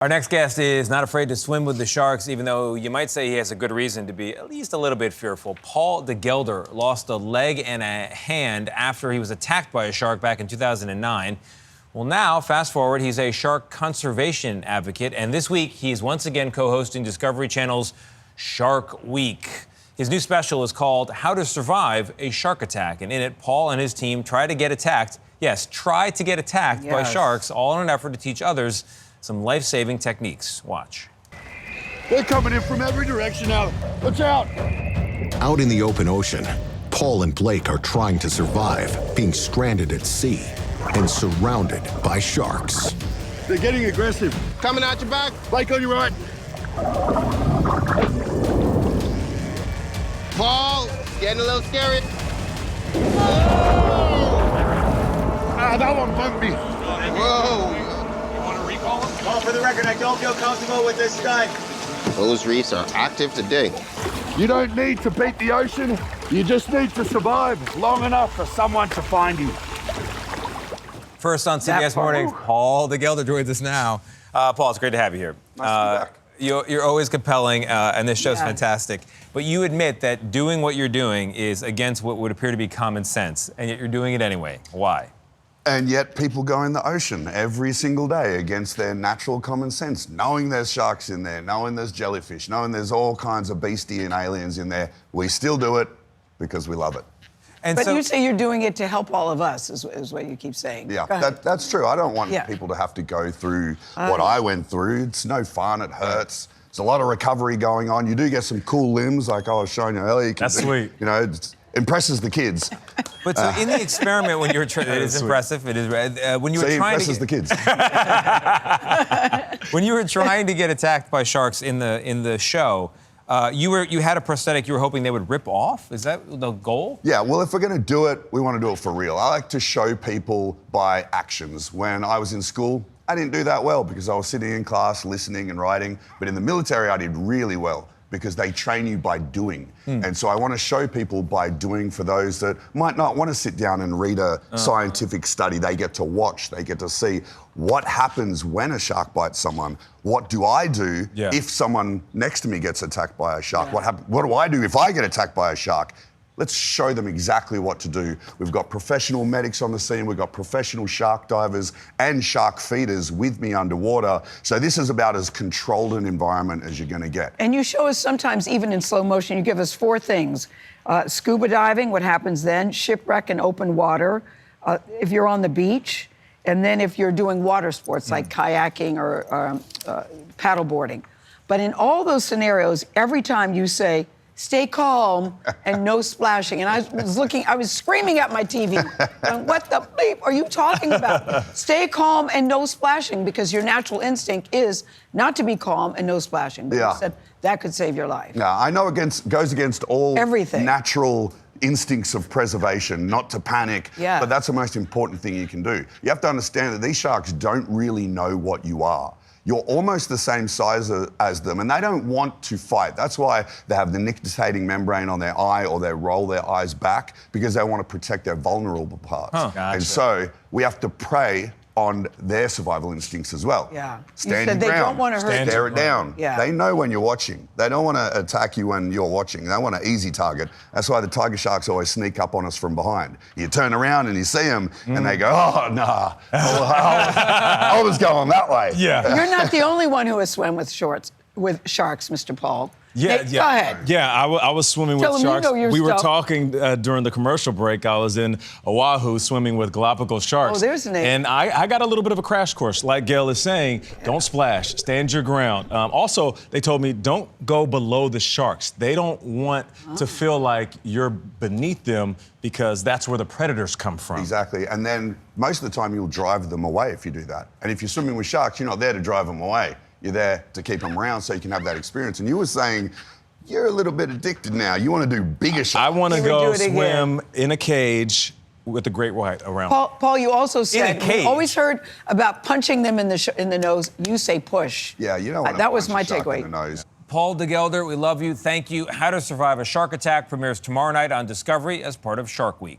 Our next guest is not afraid to swim with the sharks, even though you might say he has a good reason to be at least a little bit fearful. Paul de Gelder lost a leg and a hand after he was attacked by a shark back in 2009. Well, now, fast forward, he's a shark conservation advocate, and this week he's once again co-hosting Discovery Channel's Shark Week. His new special is called How to Survive a Shark Attack, and in it, Paul and his team try to get attacked by sharks, all in an effort to teach others some life-saving techniques. Watch. They're coming in from every direction now. Watch out! Out in the open ocean, Paul and Blake are trying to survive, being stranded at sea and surrounded by sharks. They're getting aggressive. Coming out your back. Blake on your right. Paul, getting a little scary. Ah, that one bumped me. Whoa. Well, for the record, I don't feel comfortable with this guy. Those reefs are active today. You don't need to beat the ocean. You just need to survive long enough for someone to find you. First on CBS Mornings, Paul de Gelder joins us now. Paul, it's great to have you here. Nice to be back. You're always compelling, and this show's fantastic. But you admit that doing what you're doing is against what would appear to be common sense, and yet you're doing it anyway. Why? And yet people go in the ocean every single day against their natural common sense, knowing there's sharks in there, knowing there's jellyfish, knowing there's all kinds of beastie and aliens in there. We still do it because we love it. And but you say you're doing it to help all of us, is what you keep saying. Yeah, that's true. I don't want people to have to go through what I went through. It's no fun. It hurts. There's a lot of recovery going on. You do get some cool limbs, like I was showing you earlier. That's sweet. You know, it impresses the kids. But so in the experiment, when you were trying, it is impressive. It is when you were trying to impresses the kids. When you were trying to get attacked by sharks in the show, you had a prosthetic you were hoping they would rip off. Is that the goal? Yeah. Well, if we're going to do it, we want to do it for real. I like to show people by actions. When I was in school, I didn't do that well because I was sitting in class listening and writing. But in the military, I did really well, because they train you by doing. And so I want to show people by doing for those that might not want to sit down and read a scientific study. They get to watch, they get to see what happens when a shark bites someone. What do I do if someone next to me gets attacked by a shark? What do I do if I get attacked by a shark? Let's show them exactly what to do. We've got professional medics on the scene. We've got professional shark divers and shark feeders with me underwater. So this is about as controlled an environment as you're going to get. And you show us sometimes, even in slow motion, you give us 4 things. Scuba diving, what happens then, shipwreck in open water, if you're on the beach, and then if you're doing water sports like kayaking or paddleboarding. But in all those scenarios, every time you say, stay calm and no splashing. And I was screaming at my TV, going, what the bleep are you talking about? Stay calm and no splashing, because your natural instinct is not to be calm and no splashing. But you said that could save your life. Yeah, I know goes against all everything. Natural instincts of preservation, not to panic, but that's the most important thing you can do. You have to understand that these sharks don't really know what you are. You're almost the same size as them, and they don't want to fight. That's why they have the nictitating membrane on their eye, or they roll their eyes back, because they want to protect their vulnerable parts. Gotcha. And so we have to prey on their survival instincts as well. Yeah. Stand your they ground. don't want to hurt you. Stare it down. Yeah. They know when you're watching. They don't want to attack you when you're watching. They want an easy target. That's why the tiger sharks always sneak up on us from behind. You turn around and you see them, and they go, oh, nah. I was going that way. Yeah. You're not the only one who has swum with sharks, Mr. Paul. Nate, go ahead. Yeah, I was swimming with sharks. We were talking during the commercial break. I was in Oahu swimming with Galapagos sharks. Oh, there's Nate. And I got a little bit of a crash course. Like Gayle is saying, don't splash, stand your ground. Also, they told me don't go below the sharks. They don't want to feel like you're beneath them, because that's where the predators come from. Exactly. And then most of the time you'll drive them away if you do that. And if you're swimming with sharks, you're not there to drive them away. You're there to keep them around so you can have that experience. And you were saying you're a little bit addicted now. You want to do bigger sharks. I want to go swim in a cage with a great white around. Paul, you also said, we always heard about punching them in the nose. You say push. Yeah, you don't want to that was punch my a shark takeaway. in the nose. Paul de Gelder, we love you. Thank you. How to Survive a Shark Attack premieres tomorrow night on Discovery as part of Shark Week.